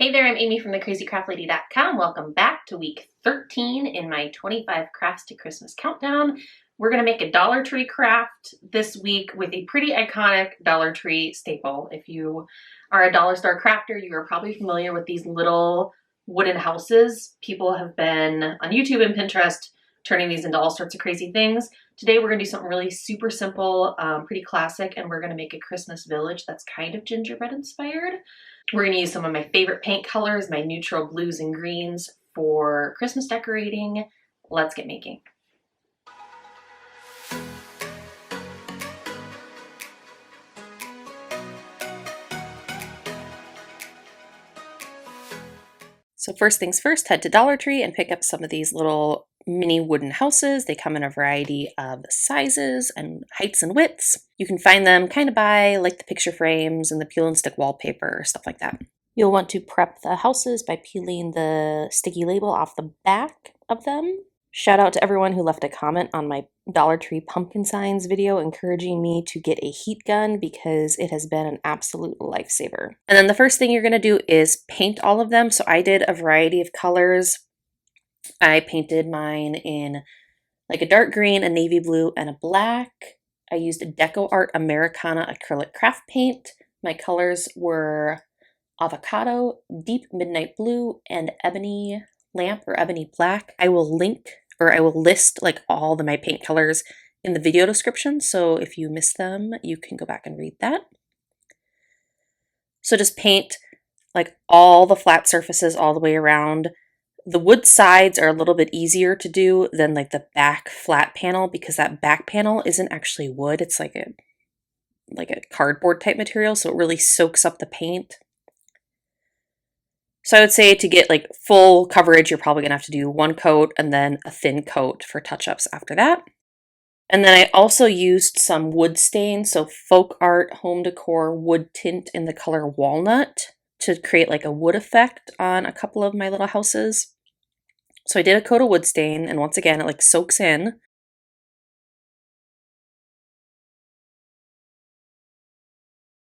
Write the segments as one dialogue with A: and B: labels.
A: Hey there, I'm Amy from thecrazycraftlady.com. Welcome back to week 13 in my 25 crafts to Christmas countdown. We're going to make a Dollar Tree craft this week with a pretty iconic Dollar Tree staple. If you are a dollar store crafter, you are probably familiar with these little wooden houses. People have been on YouTube and Pinterest turning these into all sorts of crazy things. Today we're going to do something really super simple, pretty classic, and we're going to make a Christmas village that's kind of gingerbread inspired. We're going to use some of my favorite paint colors, my neutral blues and greens for Christmas decorating. Let's get making. So first things first, head to Dollar Tree and pick up some of these little mini wooden houses. They come in a variety of sizes and heights and widths. You can find them kind of by like the picture frames and the peel and stick wallpaper, stuff like that. You'll want to prep the houses by peeling the sticky label off the back of them. Shout out to everyone who left a comment on my Dollar Tree pumpkin signs video encouraging me to get a heat gun because it has been an absolute lifesaver. And then the first thing you're going to do is paint all of them. So I did a variety of colors. I painted mine in like a dark green, a navy blue, and a black. I used a DecoArt Americana acrylic craft paint. My colors were avocado, deep midnight blue, and ebony lamp or ebony black. I will list like all my paint colors in the video description, so if you miss them, you can go back and read that. So just paint like all the flat surfaces all the way around. The wood sides are a little bit easier to do than like the back flat panel because that back panel isn't actually wood. It's like a cardboard type material, so it really soaks up the paint. So I would say to get like full coverage, you're probably gonna have to do one coat and then a thin coat for touch-ups after that. And then I also used some wood stain, so Folk Art Home Decor wood tint in the color walnut to create like a wood effect on a couple of my little houses. So I did a coat of wood stain, and once again, it like soaks in.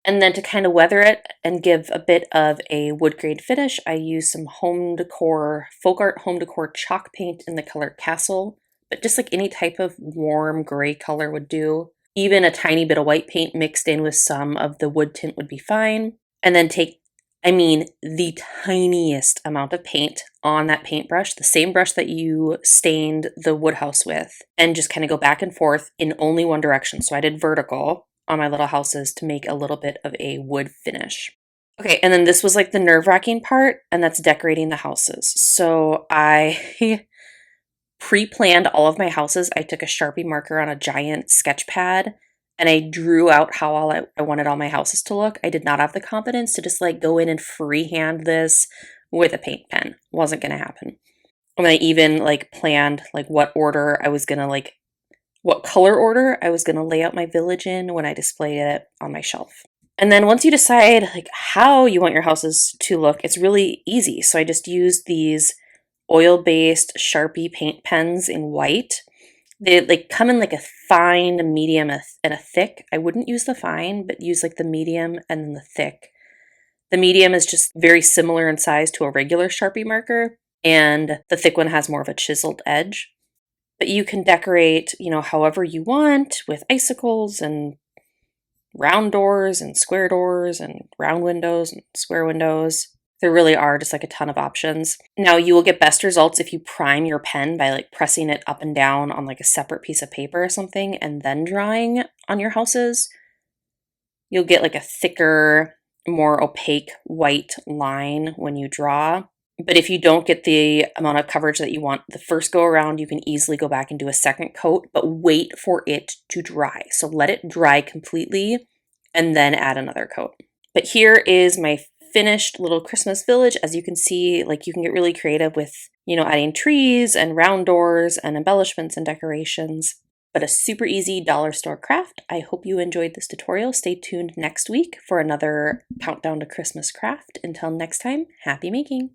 A: And then to kind of weather it and give a bit of a wood grade finish, I used some Folk Art Home Decor chalk paint in the color Castle, but just like any type of warm gray color would do. Even a tiny bit of white paint mixed in with some of the wood tint would be fine. And then take, the tiniest amount of paint on that paintbrush, the same brush that you stained the wood house with, and just kind of go back and forth in only one direction. So I did vertical on my little houses to make a little bit of a wood finish. Okay, and then this was like the nerve-wracking part, and that's decorating the houses. So I pre-planned all of my houses. I took a Sharpie marker on a giant sketch pad, and I drew out how I wanted all my houses to look. I did not have the confidence to just like go in and freehand this with a paint pen. Wasn't gonna happen. And I even like planned like what color order I was going to lay out my village in when I displayed it on my shelf. And then once you decide like how you want your houses to look, it's really easy. So I just used these oil-based Sharpie paint pens in white. They like come in like a fine, a medium, and a thick. I wouldn't use the fine, but use like the medium and then the thick. The medium is just very similar in size to a regular Sharpie marker, and the thick one has more of a chiseled edge. But you can decorate, however you want with icicles and round doors and square doors and round windows and square windows. There really are just like a ton of options. Now you will get best results if you prime your pen by like pressing it up and down on like a separate piece of paper or something and then drawing on your houses. You'll get like a thicker, more opaque white line when you draw. But if you don't get the amount of coverage that you want the first go around, you can easily go back and do a second coat, but wait for it to dry. So let it dry completely and then add another coat. But here is my finished little Christmas village. As you can see, like you can get really creative with, adding trees and round doors and embellishments and decorations. But a super easy dollar store craft. I hope you enjoyed this tutorial. Stay tuned next week for another countdown to Christmas craft. Until next time, happy making!